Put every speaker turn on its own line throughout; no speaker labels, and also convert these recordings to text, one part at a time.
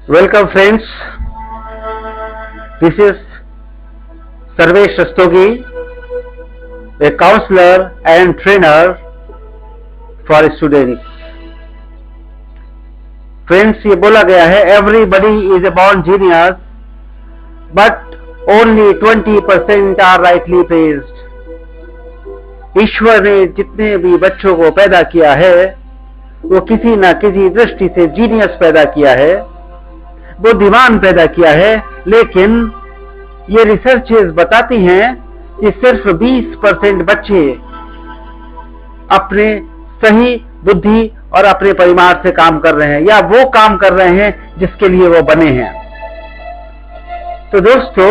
Welcome friends, this is Sarvesh Rastogi, a counselor and trainer for students. Friends, ये बोला गया है everybody is a born genius but only 20% are rightly praised. ईश्वर ने जितने भी बच्चों को पैदा किया है वो किसी न किसी दृष्टि से जीनियस पैदा किया है, बुद्धिमान पैदा किया है, लेकिन ये रिसर्चेस बताती हैं कि सिर्फ 20% बच्चे अपने सही बुद्धि और अपने परिवार से काम कर रहे हैं या वो काम कर रहे हैं जिसके लिए वो बने हैं। तो दोस्तों,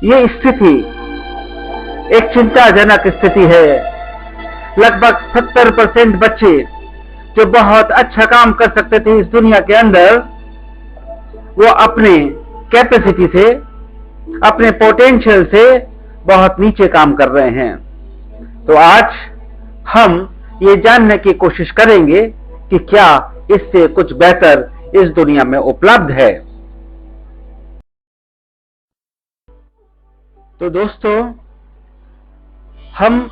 ये स्थिति एक चिंताजनक स्थिति है। लगभग 70% बच्चे जो बहुत अच्छा काम कर सकते थे इस दुनिया के अंदर, वो अपने कैपेसिटी से, अपने पोटेंशियल से बहुत नीचे काम कर रहे हैं। तो आज हम ये जानने की कोशिश करेंगे कि क्या इससे कुछ बेहतर इस दुनिया में उपलब्ध है। तो दोस्तों, हम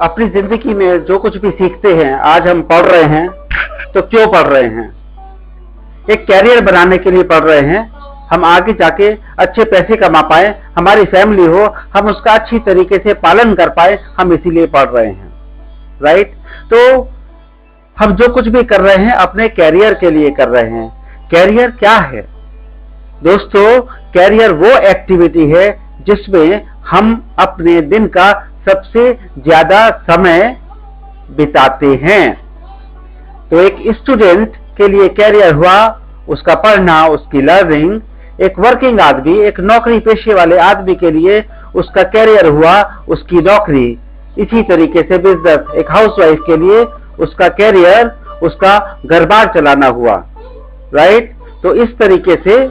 अपनी जिंदगी में जो कुछ भी सीखते हैं, आज हम पढ़ रहे हैं तो क्यों पढ़ रहे हैं? एक कैरियर बनाने के लिए पढ़ रहे हैं, हम आगे जाके अच्छे पैसे कमा पाए, हमारी फैमिली हो, हम उसका अच्छी तरीके से पालन कर पाए, हम इसीलिए पढ़ रहे हैं, राइट? तो हम जो कुछ भी कर रहे हैं अपने कैरियर के लिए कर रहे हैं। कैरियर क्या है दोस्तों? कैरियर वो एक्टिविटी है जिसमें हम अपने दिन का सबसे ज्यादा समय बिताते हैं। तो एक स्टूडेंट के लिए कैरियर हुआ उसका पढ़ना, उसकी लर्निंग। एक वर्किंग आदमी, एक नौकरी पेशे वाले आदमी के लिए उसका कैरियर हुआ उसकी नौकरी। इसी तरीके से बिजनेस, एक हाउसवाइफ के लिए उसका कैरियर उसका घर-बार चलाना हुआ, राइट? तो इस तरीके से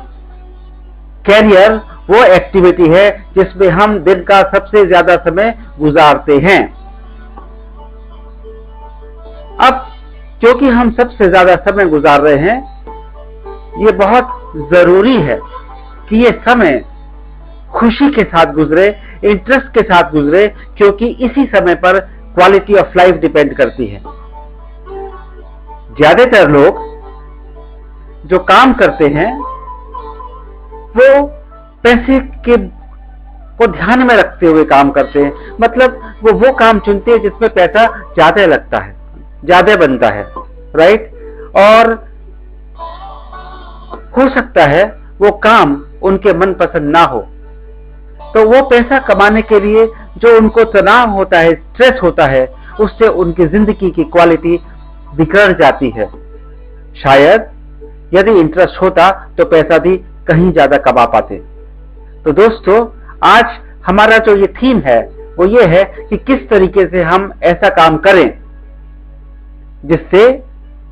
कैरियर वो एक्टिविटी है जिसमें हम दिन का सबसे ज्यादा समय गुजारते हैं। अब क्योंकि हम सबसे ज्यादा समय गुजार रहे हैं, ये बहुत जरूरी है कि ये समय खुशी के साथ गुजरे, इंटरेस्ट के साथ गुजरे, क्योंकि इसी समय पर क्वालिटी ऑफ लाइफ डिपेंड करती है। ज्यादातर लोग जो काम करते हैं वो पैसे के को ध्यान में रखते हुए काम करते हैं, मतलब वो काम चुनते हैं जिसमें पैसा ज्यादा लगता है, ज्यादा बनता है, राइट? और हो सकता है वो काम उनके मनपसंद ना हो, तो वो पैसा कमाने के लिए जो उनको तनाव होता है, स्ट्रेस होता है, उससे उनकी जिंदगी की क्वालिटी बिगड़ जाती है। शायद यदि इंटरेस्ट होता तो पैसा भी कहीं ज्यादा कमा पाते। तो दोस्तों, आज हमारा जो ये थीम है वो ये है कि किस तरीके से हम ऐसा काम करें जिससे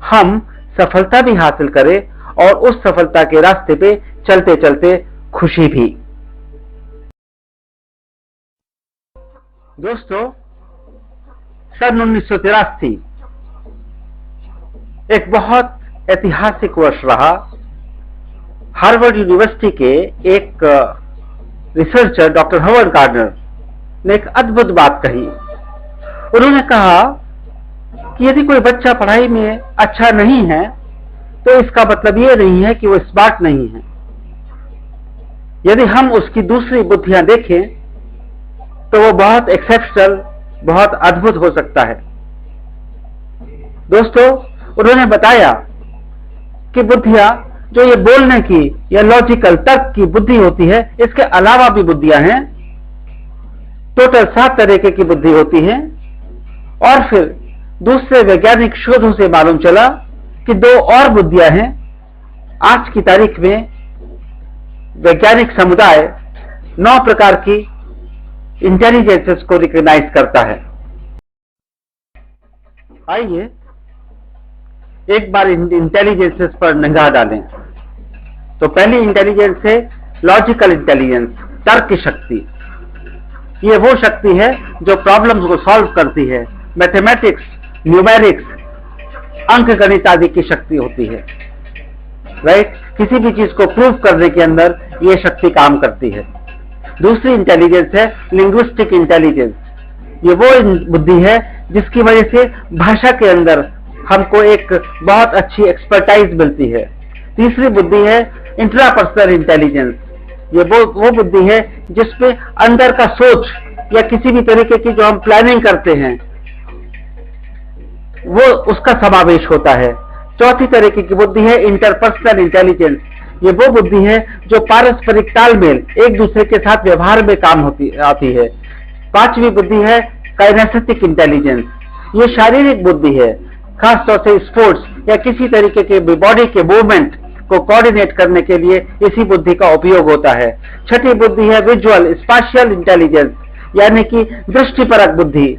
हम सफलता भी हासिल करें और उस सफलता के रास्ते पे चलते चलते खुशी भी। दोस्तों, सन 1983 एक बहुत ऐतिहासिक वर्ष रहा। हार्वर्ड यूनिवर्सिटी के एक रिसर्चर डॉक्टर हॉवर्ड गार्डनर ने एक अद्भुत बात कही। उन्होंने कहा कि यदि कोई बच्चा पढ़ाई में अच्छा नहीं है तो इसका मतलब ये नहीं है कि वो स्मार्ट नहीं है। यदि हम उसकी दूसरी बुद्धियां देखें तो वो बहुत एक्सेप्शनल, बहुत अद्भुत हो सकता है। दोस्तों, उन्होंने बताया कि बुद्धियां जो ये बोलने की या लॉजिकल तर्क की बुद्धि होती है, इसके अलावा भी बुद्धियां हैं। टोटल 7 तरीके की बुद्धि होती है। और फिर दूसरे वैज्ञानिक शोधों से मालूम चला कि 2 और बुद्धियां हैं। आज की तारीख में वैज्ञानिक समुदाय 9 प्रकार की इंटेलिजेंसेस को रिकॉग्नाइज करता है। आइए एक बार इंटेलिजेंसेस पर निगाह डालें। तो पहली इंटेलिजेंस है लॉजिकल इंटेलिजेंस, तर्क की शक्ति। ये वो शक्ति है जो प्रॉब्लम्स को सॉल्व करती है। मैथमेटिक्स, न्यूमेरिक्स, अंक गणित आदि की शक्ति होती है। राइट, किसी भी चीज को प्रूव करने के अंदर ये शक्ति काम करती है। दूसरी इंटेलिजेंस है लिंग्विस्टिक इंटेलिजेंस। ये वो बुद्धि है जिसकी वजह से भाषा के अंदर हमको एक बहुत अच्छी एक्सपर्टाइज मिलती है। तीसरी बुद्धि है इंट्रापर्सनल इंटेलिजेंस। ये वो बुद्धि है जिसमें अंदर का सोच या किसी भी तरीके की जो हम प्लानिंग करते हैं वो उसका समावेश होता है। चौथी तरीके की बुद्धि है इंटरपर्सनल इंटेलिजेंस। ये वो बुद्धि है जो पारस्परिक तालमेल, एक दूसरे के साथ व्यवहार में काम आती है। पांचवी बुद्धि है काइनेस्थेटिक इंटेलिजेंस। ये शारीरिक बुद्धि है, खासतौर से स्पोर्ट्स या किसी तरीके के बॉडी के मूवमेंट को कोऑर्डिनेट करने के लिए इसी बुद्धि का उपयोग होता है। छठी बुद्धि है विजुअल स्पाशियल इंटेलिजेंस, यानी कि दृष्टिपरक बुद्धि।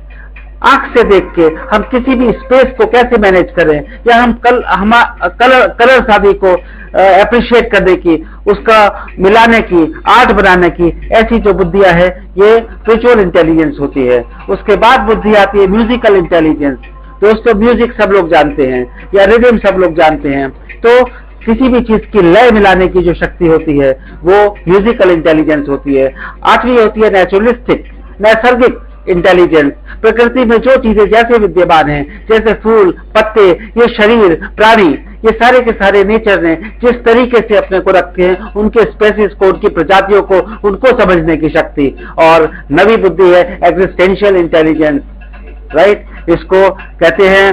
आंख से देख के हम किसी भी स्पेस को कैसे मैनेज करें, या हम कलर शादी को अप्रिशिएट करने की, उसका मिलाने की, आर्ट बनाने की, ऐसी जो बुद्धियां है ये विजुअल इंटेलिजेंस होती है। उसके बाद बुद्धि आती है म्यूजिकल इंटेलिजेंस। दोस्तों, म्यूजिक सब लोग जानते हैं या रिदम सब लोग जानते हैं, तो किसी भी चीज की लय मिलाने की जो शक्ति होती है वो म्यूजिकल इंटेलिजेंस होती है। आठवीं होती है नेचुरलिस्टिक, नैसर्गिक इंटेलिजेंस। प्रकृति में जो चीजें जैसे विद्यमान हैं, जैसे फूल, पत्ते, ये शरीर, प्राणी, ये सारे के सारे नेचर ने जिस तरीके से अपने को रखे हैं, उनके स्पेसीज को, उनकी प्रजातियों को, उनको समझने की शक्ति। और नवी बुद्धि है एग्जिस्टेंशियल इंटेलिजेंस, राइट। इसको कहते हैं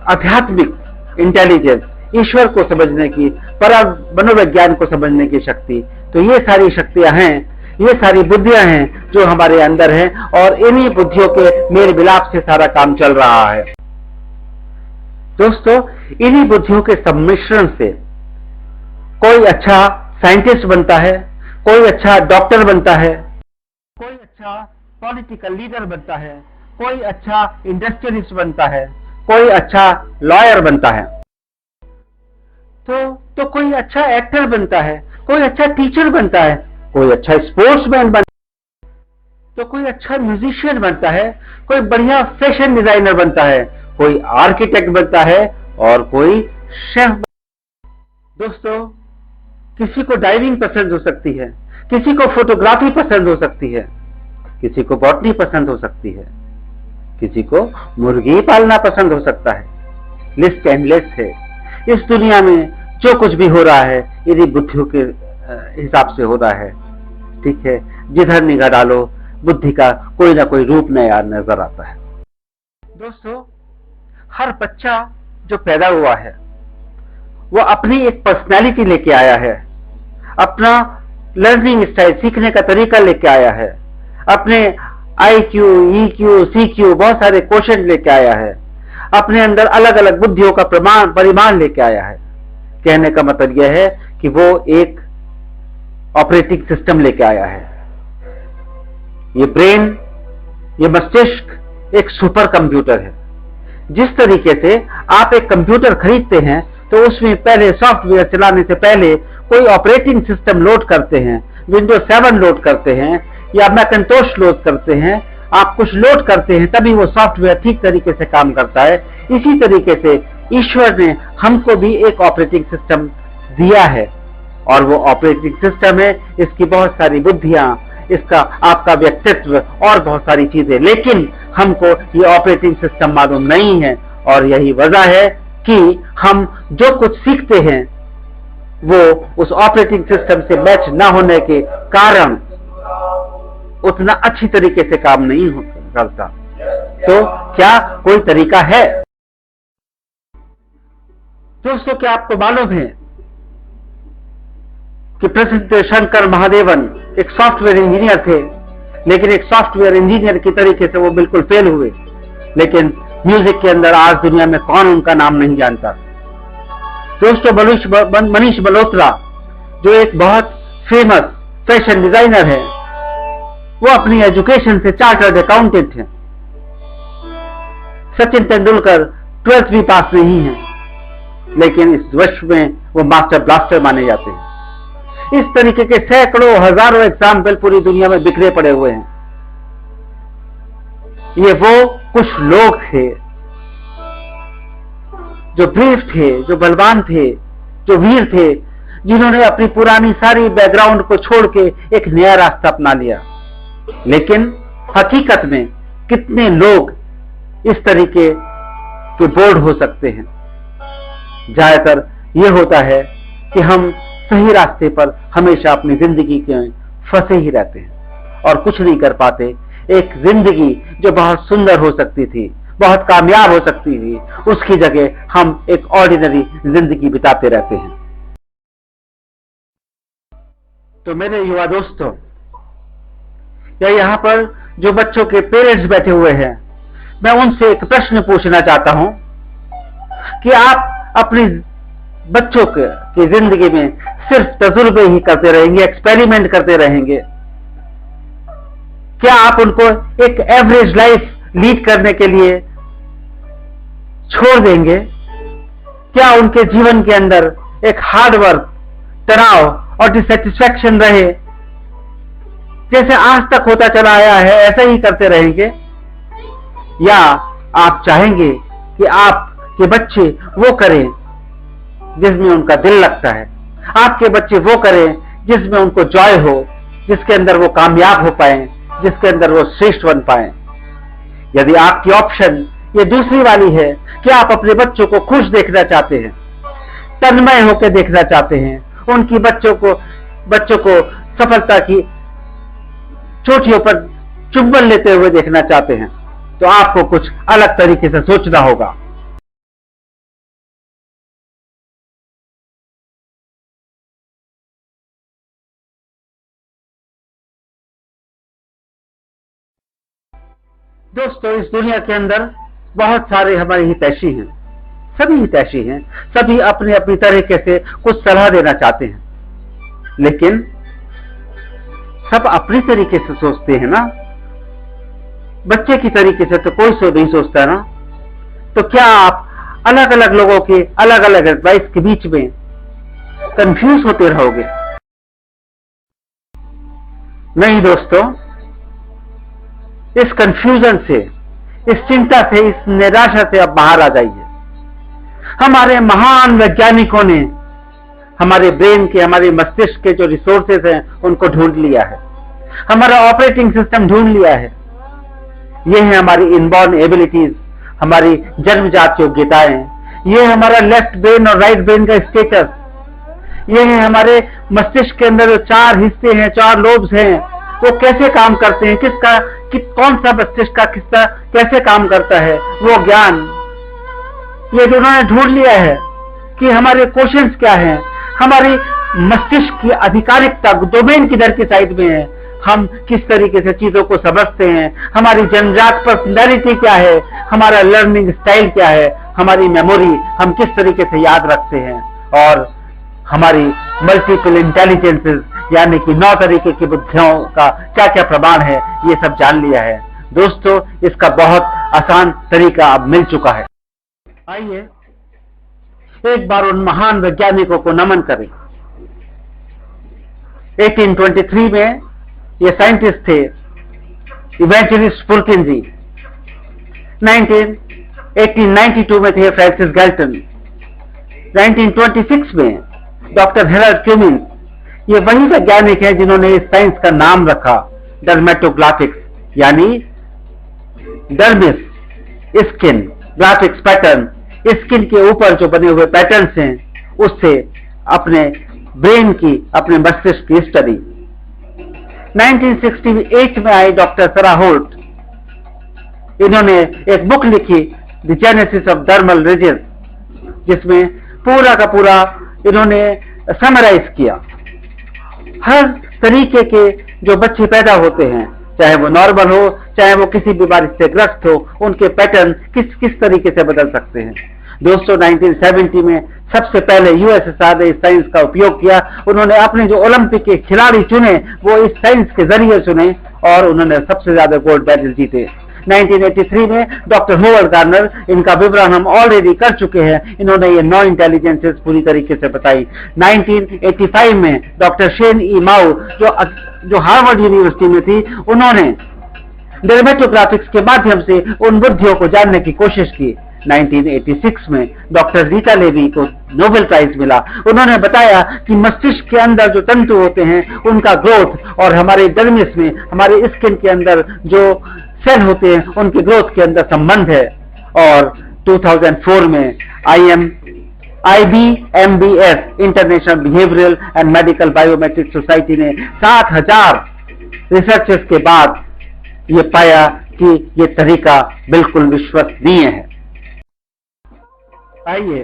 आध्यात्मिक इंटेलिजेंस, ईश्वर को समझने की, पर मनोविज्ञान को समझने की शक्ति। तो ये सारी शक्तियां हैं, ये सारी बुद्धियां हैं जो हमारे अंदर हैं, और इन्हीं बुद्धियों के मेल मिलाप से सारा काम चल रहा है। दोस्तों, इन्हीं बुद्धियों के सम्मिश्रण से कोई अच्छा साइंटिस्ट बनता है, कोई अच्छा डॉक्टर बनता है, कोई अच्छा पॉलिटिकल लीडर बनता है, कोई अच्छा इंडस्ट्रियलिस्ट बनता है, कोई अच्छा लॉयर बनता है, तो कोई अच्छा एक्टर बनता है, कोई अच्छा टीचर बनता है, कोई अच्छा स्पोर्ट्समैन बनता है, तो कोई अच्छा म्यूजिशियन बनता है, कोई बढ़िया फैशन डिजाइनर बनता है, कोई आर्किटेक्ट बनता है, और कोई शेफ। दोस्तों, किसी को डाइविंग पसंद हो सकती है, किसी को फोटोग्राफी पसंद हो सकती है, किसी को बॉटनी पसंद हो सकती है, किसी को मुर्गी पालना पसंद हो सकता है। लिस्ट एंडलेस है। इस दुनिया में जो कुछ भी हो रहा है यदि बुद्धियों के हिसाब से हो रहा है, ठीक है। जिधर निगाह डालो बुद्धि का कोई ना कोई रूप नया नजर आता है। दोस्तों, हर बच्चा जो पैदा हुआ है वो अपनी एक पर्सनैलिटी लेके आया है, अपना लर्निंग स्टाइल, सीखने का तरीका लेके आया है, अपने IQ, EQ, CQ बहुत सारे क्वेश्चन लेके आया है, अपने अंदर अलग अलग बुद्धियों का परिमाण लेके आया है। कहने का मतलब यह है कि वो एक ऑपरेटिंग सिस्टम लेके आया है। ये ब्रेन, ये मस्तिष्क एक सुपर कंप्यूटर है। जिस तरीके से आप एक कंप्यूटर खरीदते हैं तो उसमें पहले सॉफ्टवेयर चलाने से पहले कोई ऑपरेटिंग सिस्टम लोड करते हैं, विंडोज 7 लोड करते हैं या मैकिन्टोश लोड करते हैं, आप कुछ लोड करते हैं तभी वो सॉफ्टवेयर ठीक तरीके से काम करता है। इसी तरीके से ईश्वर ने हमको भी एक ऑपरेटिंग सिस्टम दिया है, और वो ऑपरेटिंग सिस्टम है, इसकी बहुत सारी बुद्धियां, इसका आपका व्यक्तित्व और बहुत सारी चीजें, लेकिन हमको ये ऑपरेटिंग सिस्टम मालूम नहीं है। और यही वजह है कि हम जो कुछ सीखते हैं वो उस ऑपरेटिंग सिस्टम से मैच न होने के कारण उतना अच्छी तरीके से काम नहीं करता। तो क्या कोई तरीका है? दोस्तों, क्या आपको मालूम है कि प्रसिद्ध शंकर महादेवन एक सॉफ्टवेयर इंजीनियर थे, लेकिन एक सॉफ्टवेयर इंजीनियर की तरीके से वो बिल्कुल फेल हुए। लेकिन म्यूजिक के अंदर आज दुनिया में कौन उनका नाम नहीं जानता। दोस्तों, मनीष मल्होत्रा जो एक बहुत फेमस फैशन डिजाइनर है, वो अपनी एजुकेशन से चार्टर्ड अकाउंटेंट है। सचिन तेंदुलकर 12th भी पास नहीं है, लेकिन इस विश्व में वो मास्टर ब्लास्टर माने जाते हैं। इस तरीके के सैकड़ों हजारों एग्जाम्पल पूरी दुनिया में बिखरे पड़े हुए हैं। ये वो कुछ लोग थे जो ब्रेव थे, जो बलवान थे, जो वीर थे, जिन्होंने अपनी पुरानी सारी बैकग्राउंड को छोड़ के एक नया रास्ता अपना लिया। लेकिन हकीकत में कितने लोग इस तरीके के बोर्ड हो सकते हैं? ज्यादातर यह होता है कि हम सही रास्ते पर हमेशा अपनी जिंदगी के फंसे ही रहते हैं और कुछ नहीं कर पाते। एक जिंदगी जो बहुत सुंदर हो सकती थी, बहुत कामयाब हो सकती थी, उसकी जगह हम एक ऑर्डिनरी जिंदगी बिताते रहते हैं। तो मेरे युवा दोस्तों, या यहाँ पर जो बच्चों के पेरेंट्स बैठे हुए हैं, मैं उनसे एक प्रश्न पूछना चाहता हूं कि आप अपनी बच्चों की जिंदगी में सिर्फ तजुर्बे ही करते रहेंगे, एक्सपेरिमेंट करते रहेंगे? क्या आप उनको एक एवरेज लाइफ लीड करने के लिए छोड़ देंगे? क्या उनके जीवन के अंदर एक हार्डवर्क, तनाव और डिससेटिस्फैक्शन रहे, जैसे आज तक होता चला आया है, ऐसा ही करते रहेंगे? या आप चाहेंगे कि आपके बच्चे वो करें जिसमें उनका दिल लगता है, आपके बच्चे वो करें जिसमें उनको जॉय हो, जिसके अंदर वो कामयाब हो पाए, जिसके अंदर वो श्रेष्ठ बन पाए? यदि आपकी ऑप्शन ये दूसरी वाली है कि आप अपने बच्चों को खुश देखना चाहते हैं, तन्मय होकर देखना चाहते हैं, उनकी बच्चों को सफलता की चोटियों पर चुंबन लेते हुए देखना चाहते हैं, तो आपको कुछ अलग तरीके से सोचना होगा। दोस्तों, इस दुनिया के अंदर बहुत सारे हमारे हितैषी हैं, सभी हितैषी हैं, सभी अपनी अपनी तरीके से कुछ सलाह देना चाहते हैं, लेकिन सब अपनी तरीके से सोचते हैं ना। बच्चे की तरीके से तो कोई नहीं सोचता ना। तो क्या आप अलग अलग लोगों के अलग अलग एडवाइस के बीच में कंफ्यूज होते रहोगे? नहीं दोस्तों, इस कंफ्यूजन से, इस चिंता से, इस निराशा से आप बाहर आ जाइए। हमारे महान वैज्ञानिकों ने हमारे ब्रेन के, हमारे मस्तिष्क के जो रिसोर्सेज हैं उनको ढूंढ लिया है, हमारा ऑपरेटिंग सिस्टम ढूंढ लिया है। ये है हमारी इनबॉर्न एबिलिटीज, हमारी जन्मजात योग्यताएं, ये है हमारा लेफ्ट ब्रेन और राइट ब्रेन का स्टेटस, ये है हमारे मस्तिष्क के अंदर जो 4 हिस्से हैं, 4 लोब्स हैं, वो कैसे काम करते हैं, कौन सा मस्तिष्क का किस्सा कैसे काम करता है, वो ज्ञान ये जो उन्होंने ढूंढ लिया है कि हमारे क्वेश्चंस क्या हैं, हमारी मस्तिष्क की आधिकारिकता डोमेन किधर की साइड में है, हम किस तरीके से चीजों को समझते हैं, हमारी जन्मजात पर्सनैलिटी क्या है, हमारा लर्निंग स्टाइल क्या है, हमारी मेमोरी हम किस तरीके से याद रखते हैं, और हमारी मल्टीपल इंटेलिजेंसेस यानी कि 9 तरीके की बुद्धियों का क्या क्या प्रमाण है, ये सब जान लिया है। दोस्तों, इसका बहुत आसान तरीका अब मिल चुका है। आइए एक बार उन महान वैज्ञानिकों को नमन करें। 1823 में ये साइंटिस्ट थे इवेंजलिस्ट फुल्किन जी, 1892 में थे फ्रांसिस गैल्टन, 1926 में डॉक्टर हेराल्ड क्यूमिन। ये वही वैज्ञानिक है जिन्होंने इस साइंस का नाम रखा डर्मेटोग्राफिक्स, यानी dermis skin, graphics pattern, skin के ऊपर जो बने हुए पैटर्न्स हैं उससे अपने ब्रेन की, अपने मस्तिष्क की स्टडी। 1968 में आई डॉक्टर सरा होल्ट, इन्होंने एक बुक लिखी the genesis of dermal ridges, जिसमें पूरा का पूरा इन्होंने समराइज किया हर तरीके के जो बच्चे पैदा होते हैं, चाहे वो नॉर्मल हो, चाहे वो किसी बीमारी से ग्रस्त हो, उनके पैटर्न किस तरीके से बदल सकते हैं। दोस्तों, 1970 में सबसे पहले यूएसएसआर ने इस साइंस का उपयोग किया। उन्होंने अपने जो ओलंपिक के खिलाड़ी चुने वो इस साइंस के जरिए चुने और उन्होंने सबसे ज्यादा गोल्ड मेडल जीते। 1983 में डॉक्टर होवर्ड गार्नर, इनका विवरण हम ऑलरेडी कर चुके हैं, इन्होंने ये 9 इंटेलिजेंसेस पूरी तरीके से बताई। 1985 में डॉक्टर शेन ई माउ, जो हार्वर्ड यूनिवर्सिटी में थी, उन्होंने डर्मेटोग्राफिक्स के माध्यम से उन बुद्धियों को जानने की कोशिश की 1986 में डॉक्टर रीटा लेवी को नोबेल प्राइज मिला। उन्होंने बताया कि मस्तिष्क के अंदर जो तंतु होते हैं उनका ग्रोथ और हमारे डर्मिस में, हमारे स्किन के अंदर जो सेल होते हैं उनके ग्रोथ के अंदर संबंध है। और 2004 में IBMBS international behavioural and medical biometric society ने 7000 रिसर्चेस के बाद ये पाया कि ये तरीका बिल्कुल विश्वसनीय है। आइए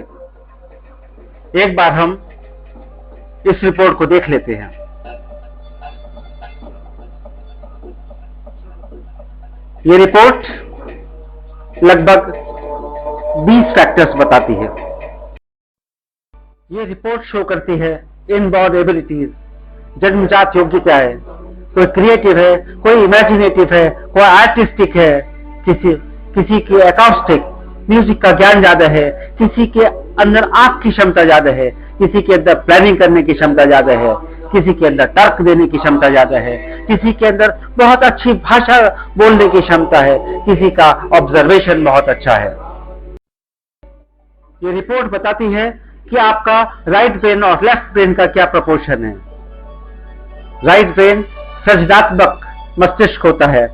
एक बार हम इस रिपोर्ट को देख लेते हैं। ये रिपोर्ट लगभग 20 फैक्टर्स बताती है। ये रिपोर्ट शो करती है इनबॉर्न एबिलिटीज, जन्मजात योग्यता है। कोई क्रिएटिव है, कोई इमेजिनेटिव है, कोई आर्टिस्टिक है, किसी की अकाउस्टिक म्यूजिक का ज्ञान ज्यादा है, किसी के अंदर आंख की क्षमता ज्यादा है, किसी के अंदर प्लानिंग करने की क्षमता ज्यादा है, किसी के अंदर तर्क देने की क्षमता ज्यादा है, किसी के अंदर बहुत अच्छी भाषा बोलने की क्षमता है, किसी का ऑब्जर्वेशन बहुत अच्छा है। ये रिपोर्ट बताती है कि आपका राइट ब्रेन और लेफ्ट ब्रेन का क्या प्रोपोर्शन है। राइट ब्रेन सृजनात्मक मस्तिष्क होता है,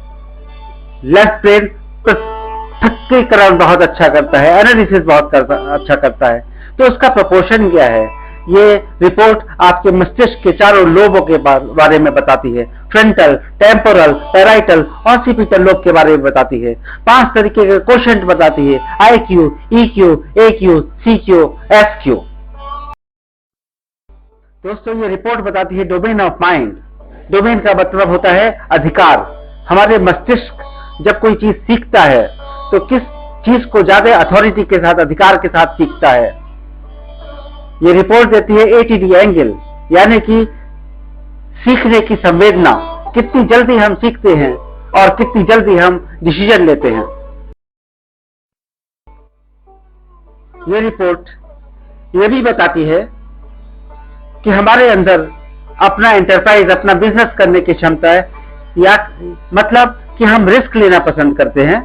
लेफ्ट ब्रेन पृथक्करण बहुत अच्छा करता है, एनालिसिस बहुत अच्छा करता है। तो उसका प्रोपोर्शन क्या है? ये रिपोर्ट आपके मस्तिष्क के चारों लोबों के बारे में बताती है। Frontal, temporal, parietal, occipital lobe के बारे में बताती है। 5 तरीके के क्वोशंट बताती है, IQ, EQ, AQ, CQ, SQ। दोस्तों ये रिपोर्ट बताती है डोमेन ऑफ माइंड। डोमेन का मतलब होता है अधिकार। हमारे मस्तिष्क जब कोई चीज सीखता है तो किस चीज को ज्यादा अथॉरिटी के साथ, अधिकार के साथ सीखता है। ये रिपोर्ट देती है ATD एंगल, यानी कि सीखने की संवेदना, कितनी जल्दी हम सीखते हैं और कितनी जल्दी हम डिसीजन लेते हैं। ये रिपोर्ट ये भी बताती है कि हमारे अंदर अपना एंटरप्राइज, अपना बिजनेस करने की क्षमता है, या मतलब कि हम रिस्क लेना पसंद करते हैं,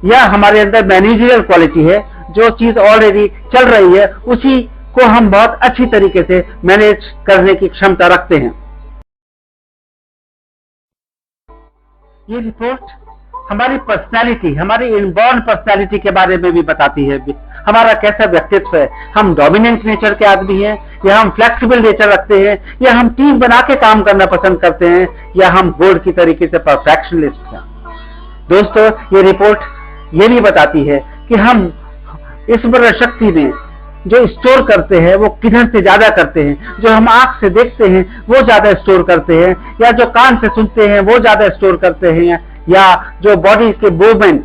या हमारे अंदर मैनेजरियल क्वालिटी है, जो चीज ऑलरेडी चल रही है उसी को हम बहुत अच्छी तरीके से मैनेज करने की क्षमता रखते हैं। ये रिपोर्ट हमारी पर्सनालिटी, हमारी इनबॉर्न पर्सनालिटी के बारे में भी बताती है। हमारा कैसा व्यक्तित्व है, हम डोमिनेंट नेचर के आदमी हैं, या हम फ्लेक्सिबल नेचर रखते हैं, या हम टीम बना के काम करना पसंद करते हैं, या हम बोर्ड की तरीके से परफेक्शनिस्ट हैं। दोस्तों ये रिपोर्ट ये भी बताती है कि हम स्मरण शक्ति में जो स्टोर करते हैं वो किधर से ज्यादा करते हैं। जो हम आंख से देखते हैं वो ज्यादा स्टोर करते हैं, या जो कान से सुनते हैं वो ज्यादा स्टोर करते हैं, या जो बॉडी के मूवमेंट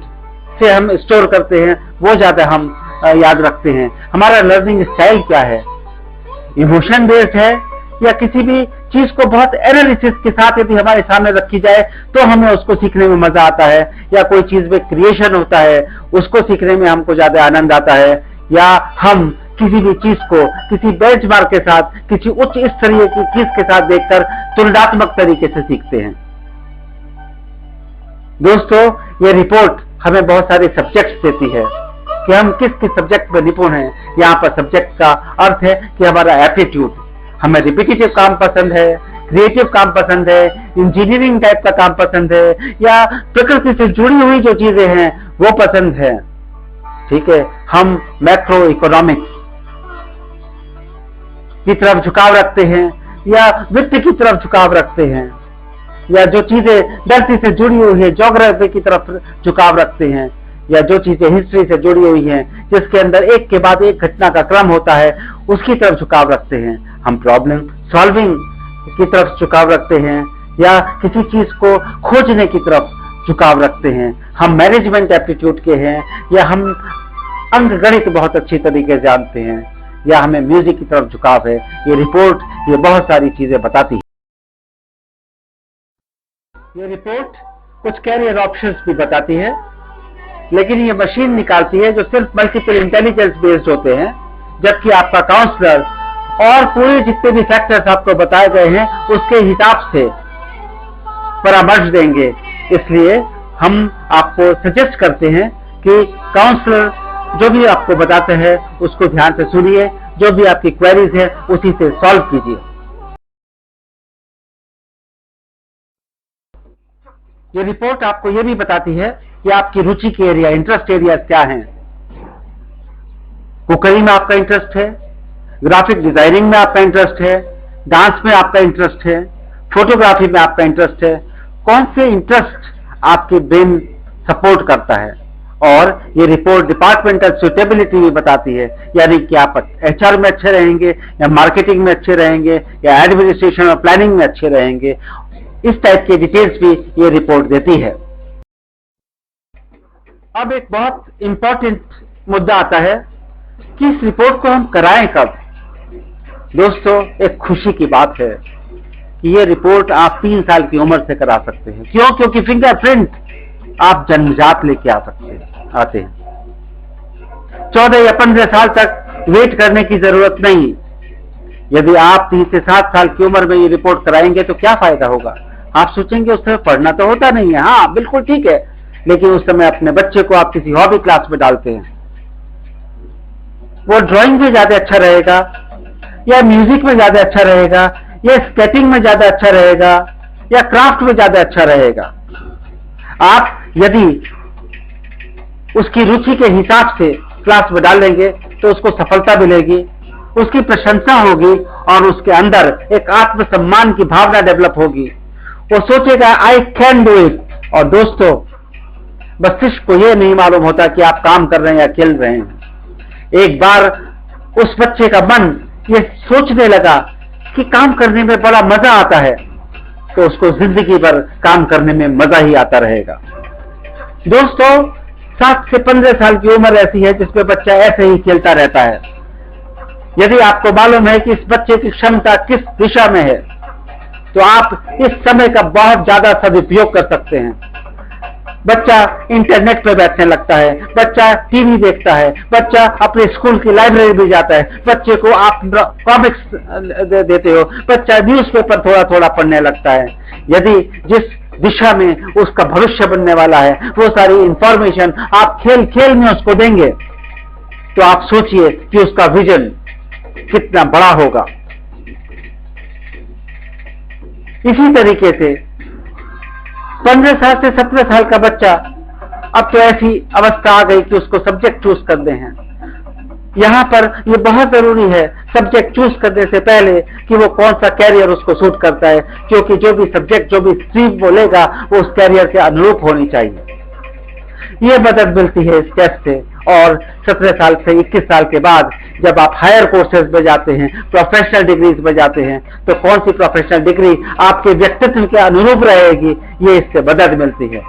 से हम स्टोर करते हैं वो ज्यादा हम याद रखते हैं। हमारा लर्निंग स्टाइल क्या है, इमोशन बेस्ड है, या किसी भी चीज को बहुत एनालिसिस के साथ यदि हमारे सामने रखी जाए तो हमें उसको सीखने में मजा आता है, या कोई चीज में क्रिएशन होता है उसको सीखने में हमको ज्यादा आनंद आता है, या हम किसी भी चीज को किसी बेंचमार्क के साथ, किसी उच्च स्तरीय की चीज के साथ देखकर तुलनात्मक तरीके से सीखते हैं। दोस्तों ये रिपोर्ट हमें बहुत सारे सब्जेक्ट्स देती है कि हम किस किस सब्जेक्ट में निपुण हैं। यहाँ पर सब्जेक्ट का अर्थ है कि हमारा एप्टीट्यूड, हमें रिपीटेटिव काम पसंद है, क्रिएटिव काम पसंद है, इंजीनियरिंग टाइप का काम पसंद है, या प्रकृति से जुड़ी हुई जो चीजें हैं वो पसंद है। ठीक है, हम मैक्रो इकोनॉमिक्स की तरफ झुकाव रखते हैं, या वित्त की तरफ झुकाव रखते हैं, या जो चीजें धरती से जुड़ी हुई है ज्योग्राफी की तरफ झुकाव रखते हैं, या जो चीजें हिस्ट्री से जुड़ी हुई हैं जिसके अंदर एक के बाद एक घटना का क्रम होता है उसकी तरफ झुकाव रखते हैं। हम प्रॉब्लम सॉल्विंग की तरफ झुकाव रखते हैं, या किसी चीज को खोजने की तरफ झुकाव रखते हैं। हम मैनेजमेंट एप्टीट्यूड के हैं, या हम अंकगणित बहुत अच्छी तरीके से जानते हैं, या हमें म्यूजिक की तरफ झुकाव है। ये रिपोर्ट ये बहुत सारी चीजें बताती है। ये रिपोर्ट कुछ कैरियर ऑप्शंस भी बताती है, लेकिन ये मशीन निकालती है जो सिर्फ मल्टीपल इंटेलिजेंस बेस्ड होते हैं, जबकि आपका काउंसलर और पूरे जितने भी फैक्टर्स आपको बताए गए हैं उसके हिसाब से परामर्श देंगे। इसलिए हम आपको सजेस्ट करते हैं कि काउंसलर जो भी आपको बताते हैं उसको ध्यान से सुनिए, जो भी आपकी क्वेरीज है उसी से सॉल्व कीजिए। ये रिपोर्ट आपको ये भी बताती है कि आपकी रुचि के एरिया, इंटरेस्ट एरिया क्या हैं। कुकिंग में आपका इंटरेस्ट है, ग्राफिक डिजाइनिंग में आपका इंटरेस्ट है, डांस में आपका इंटरेस्ट है, फोटोग्राफी में आपका इंटरेस्ट है। कौन से इंटरेस्ट आपके ब्रेन सपोर्ट करता है। और ये रिपोर्ट डिपार्टमेंटल सुटेबिलिटी भी बताती है, यानी कि आप एचआर में अच्छे रहेंगे या मार्केटिंग में अच्छे रहेंगे या एडमिनिस्ट्रेशन और प्लानिंग में अच्छे रहेंगे। इस टाइप के डिटेल्स भी ये रिपोर्ट देती है। अब एक बहुत इंपॉर्टेंट मुद्दा आता है कि इस रिपोर्ट को हम कराएं कब। दोस्तों, एक खुशी की बात है कि ये रिपोर्ट आप 3 साल की उम्र से करा सकते हैं। क्यों? क्योंकि फिंगरप्रिंट आप जन्मजात लेके आते हैं। 14 या 15 साल तक वेट करने की जरूरत नहीं। यदि आप 3 से 7 साल की उम्र में ये रिपोर्ट कराएंगे तो क्या फायदा होगा। आप सोचेंगे उस समय पढ़ना तो होता नहीं है। हाँ, बिल्कुल ठीक है, लेकिन उस समय अपने बच्चे को आप किसी हॉबी क्लास में डालते हैं, वो ड्राइंग में ज्यादा अच्छा रहेगा या म्यूजिक में ज्यादा अच्छा रहेगा या स्केटिंग में ज्यादा अच्छा रहेगा या क्राफ्ट में ज्यादा अच्छा रहेगा। आप यदि उसकी रुचि के हिसाब से क्लास में डालेंगे तो उसको सफलता मिलेगी, उसकी प्रशंसा होगी और उसके अंदर एक आत्मसम्मान की भावना डेवलप होगी। वो सोचेगा आई कैन डू इट। और दोस्तों, मस्तिष्क को यह नहीं मालूम होता कि आप काम कर रहे हैं या खेल रहे हैं। एक बार उस बच्चे का मन ये सोचने लगा कि काम करने में बड़ा मजा आता है, तो उसको जिंदगी भर काम करने में मजा ही आता रहेगा। दोस्तों, 7 से 15 साल की उम्र ऐसी है जिसमें बच्चा ऐसे ही खेलता रहता है। यदि आपको मालूम है कि इस बच्चे की क्षमता किस दिशा में है, तो आप इस समय का बहुत ज्यादा सदुपयोग कर सकते हैं। बच्चा इंटरनेट पर बैठने लगता है, बच्चा टीवी देखता है, बच्चा अपने स्कूल की लाइब्रेरी में जाता है, बच्चे को आप कॉमिक्स देते हो, बच्चा न्यूज़पेपर थोड़ा थोड़ा पढ़ने लगता है। यदि जिस दिशा में उसका भविष्य बनने वाला है वो सारी इंफॉर्मेशन आप खेल खेल में उसको देंगे, तो आप सोचिए कि उसका विजन कितना बड़ा होगा। इसी तरीके से 15 साल से 17 साल का बच्चा, अब तो ऐसी अवस्था आ गई कि उसको सब्जेक्ट चूज करते हैं। यहां पर ये बहुत जरूरी है सब्जेक्ट चूज करने से पहले कि वो कौन सा कैरियर उसको सूट करता है, क्योंकि जो भी सब्जेक्ट, जो भी स्ट्रीम वो लेगा वो उस कैरियर के अनुरूप होनी चाहिए। ये मदद मिलती है इस टेस्ट से। और 17 साल से 21 साल के बाद जब आप हायर कोर्सेज में जाते हैं, प्रोफेशनल डिग्रीज में जाते हैं, तो कौन सी प्रोफेशनल डिग्री आपके व्यक्तित्व के अनुरूप रहेगी, ये इससे मदद मिलती है।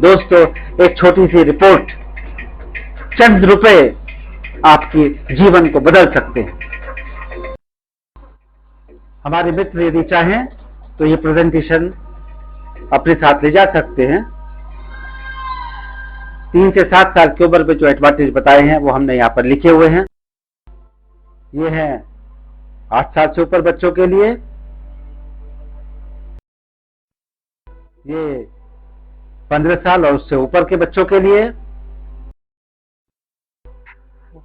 दोस्तों, एक छोटी सी रिपोर्ट, चंद रुपए आपके जीवन को बदल सकते हैं। हमारे मित्र यदि चाहें तो ये प्रेजेंटेशन अपने साथ ले जा सकते हैं। 3 से 7 साल की उम्र में जो एडवांटेज बताए हैं वो हमने यहाँ पर लिखे हुए हैं। ये है 8 साल से ऊपर बच्चों के लिए, ये 15 साल और उससे ऊपर के बच्चों के लिए।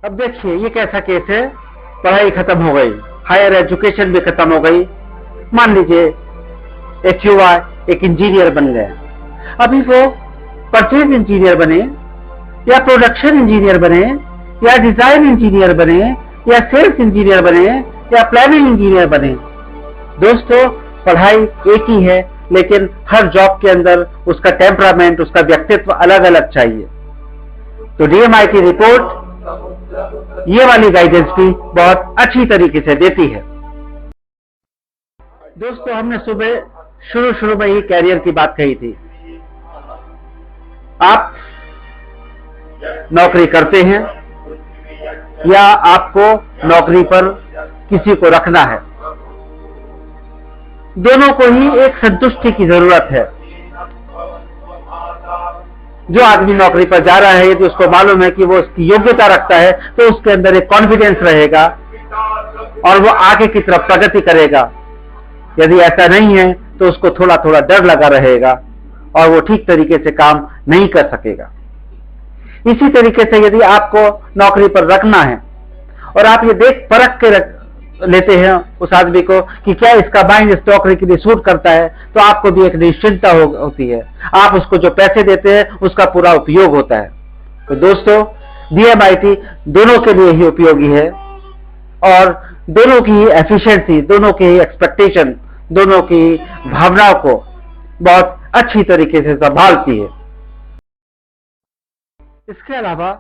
अब देखिए ये कैसा केस है, पढ़ाई खत्म हो गई, हायर एजुकेशन भी खत्म हो गई। मान लीजिए एक युवा एक इंजीनियर बन गया। अभी वो परचेज इंजीनियर बने या प्रोडक्शन इंजीनियर बने या डिजाइन इंजीनियर बने या सेल्स इंजीनियर बने या प्लानिंग इंजीनियर बने। दोस्तों, पढ़ाई एक ही है, लेकिन हर जॉब के अंदर उसका टेम्परामेंट, उसका व्यक्तित्व अलग अलग चाहिए। तो डीएमआईटी रिपोर्ट ये वाली गाइडेंस भी बहुत अच्छी तरीके से देती है। दोस्तों, हमने सुबह शुरू में ही कैरियर की बात कही थी। आप नौकरी करते हैं या आपको नौकरी पर किसी को रखना है, दोनों को ही एक संतुष्टि की जरूरत है। जो आदमी नौकरी पर जा रहा है, यदि उसको मालूम है कि वो उसकी योग्यता रखता है, तो उसके अंदर एक कॉन्फिडेंस रहेगा और वो आगे की तरफ प्रगति करेगा। यदि ऐसा नहीं है तो उसको थोड़ा थोड़ा डर लगा रहेगा और वो ठीक तरीके से काम नहीं कर सकेगा। इसी तरीके से यदि आपको नौकरी पर रखना है और आप ये देख परख के लेते हैं उस आदमी को कि क्या इसका माइंड इस नौकरी के लिए सूट करता है, तो आपको भी एक निश्चिंतता होती है। आप उसको जो पैसे देते हैं उसका पूरा उपयोग होता है। तो दोस्तों, DMIT दोनों के लिए ही उपयोगी है और दोनों की एफिशिएंसी, दोनों की एक्सपेक्टेशन, दोनों की भावनाओं को बहुत अच्छी तरीके से संभालती है। इसके अलावा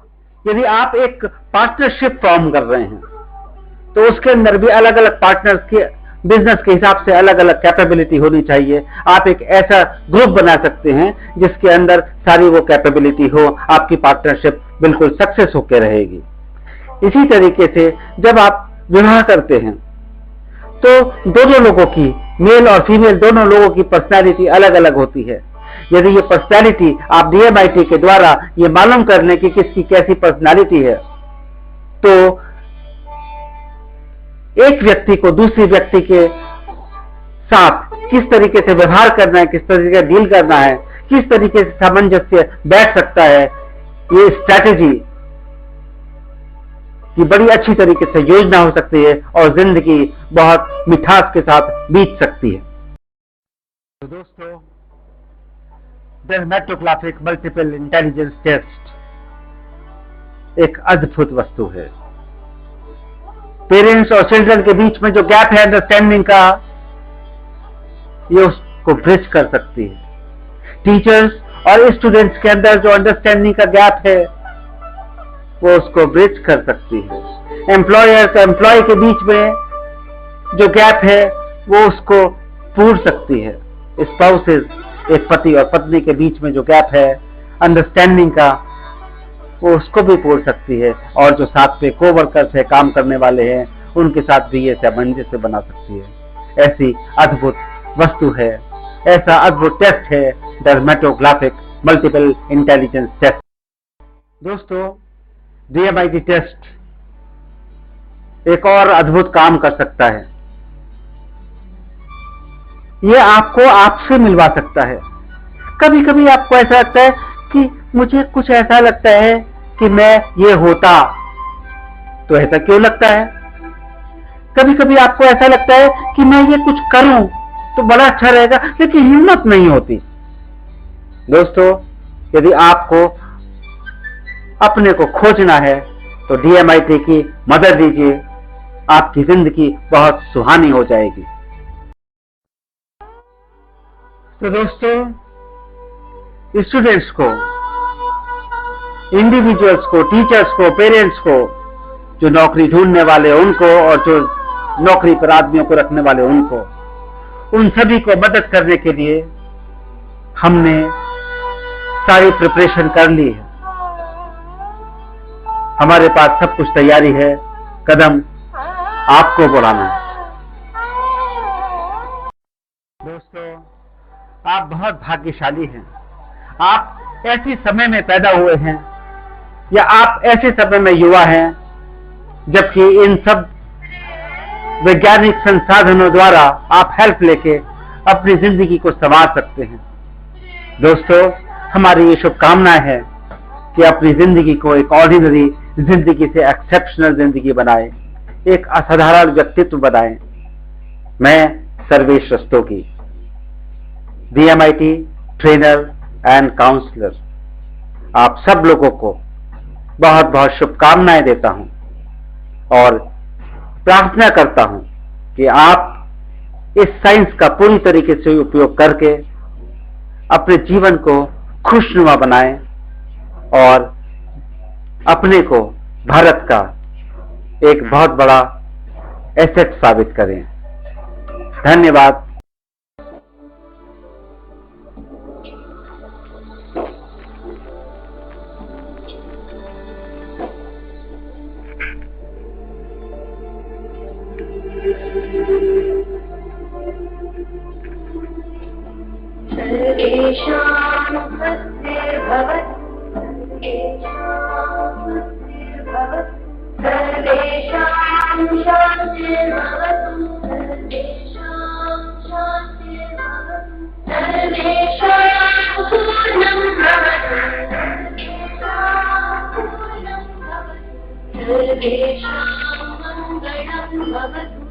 यदि आप एक पार्टनरशिप फॉर्म कर रहे हैं तो उसके अंदर भी अलग अलग पार्टनर्स के बिजनेस के हिसाब से अलग अलग कैपेबिलिटी होनी चाहिए। आप एक ऐसा ग्रुप बना सकते हैं जिसके अंदर सारी वो कैपेबिलिटी हो, आपकी पार्टनरशिप बिल्कुल सक्सेस होकर रहेगी। इसी तरीके से जब आप विवाह करते हैं तो दोनों लोगों की, मेल और फीमेल दोनों लोगों की पर्सनैलिटी अलग अलग होती है। यदि ये पर्सनैलिटी आप DMIT के द्वारा ये मालूम कर लें कि किसकी कैसी पर्सनैलिटी है, तो एक व्यक्ति को दूसरी व्यक्ति के साथ किस तरीके से व्यवहार करना है, किस तरीके से डील करना है, किस तरीके से सामंजस्य बैठ सकता है, ये स्ट्रैटेजी की बड़ी अच्छी तरीके से योजना हो सकती है और जिंदगी बहुत मिठास के साथ बीत सकती है। तो दोस्तों, डर्मेटोग्राफिक मल्टीपल इंटेलिजेंस टेस्ट एक अद्भुत वस्तु है। पेरेंट्स और चिल्ड्रन के बीच में जो गैप है अंडरस्टैंडिंग का, ये उसको ब्रिज कर सकती है। टीचर्स और स्टूडेंट्स के अंदर जो अंडरस्टैंडिंग का गैप है वो उसको ब्रिज कर सकती है। एम्प्लॉयर का एम्प्लॉय के बीच में जो गैप है वो उसको पूर सकती है। स्पाउसेस, एक पति और पत्नी के बीच में जो गैप है अंडरस्टैंडिंग का, वो उसको भी पूर सकती है। और जो साथ पे कोवर्कर्स है, काम करने वाले हैं, उनके साथ भी ये सामंजस्य बना सकती है। ऐसी अद्भुत वस्तु है, ऐसा अद्भुत टेस्ट है डर्मेटोग्राफिक मल्टीपल इंटेलिजेंस टेस्ट। दोस्तों, DMIT टेस्ट एक और अद्भुत काम कर सकता है। ये आपको आपसे मिलवा सकता है। कभी कभी आपको ऐसा लगता है कि मुझे कुछ ऐसा लगता है कि मैं ये होता, तो ऐसा क्यों लगता है? कभी कभी आपको ऐसा लगता है कि मैं ये कुछ करूं तो बड़ा अच्छा रहेगा, लेकिन हिम्मत नहीं होती। दोस्तों, यदि आपको अपने को खोजना है तो DMIT की मदद लीजिए, आपकी जिंदगी बहुत सुहानी हो जाएगी। तो दोस्तों, स्टूडेंट्स को, इंडिविजुअल्स को, टीचर्स को, पेरेंट्स को, जो नौकरी ढूंढने वाले उनको और जो नौकरी पर आदमियों को रखने वाले उनको, उन सभी को मदद करने के लिए हमने सारी प्रिपरेशन कर ली है। हमारे पास सब कुछ तैयारी है, कदम आपको बढ़ाना है। दोस्तों, आप बहुत भाग्यशाली हैं। आप ऐसे समय में पैदा हुए हैं या आप ऐसे समय में युवा हैं जबकि इन सब वैज्ञानिक संसाधनों द्वारा आप हेल्प लेके अपनी जिंदगी को संवार सकते हैं। दोस्तों, हमारी ये शुभकामनाएं हैं कि अपनी जिंदगी को एक ऑर्डिनरी जिंदगी से एक्सेप्शनल जिंदगी बनाए, एक असाधारण व्यक्तित्व बनाए। मैं Sarvesh Rastogi, DMIT trainer and counsellor, आप सब लोगों को बहुत बहुत शुभकामनाएं देता हूं और प्रार्थना करता हूं कि आप इस साइंस का पूरी तरीके से उपयोग करके अपने जीवन को खुशनुमा बनाएं और अपने को भारत का एक बहुत बड़ा एसेट साबित करें। धन्यवाद।
सर्वेषां शान्तिर्भवतु, सर्वेषां पूर्णं भवतु, सर्वेषां मङ्गलं भवतु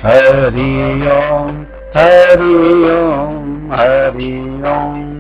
Hari Om, Hari Om, Hari Om.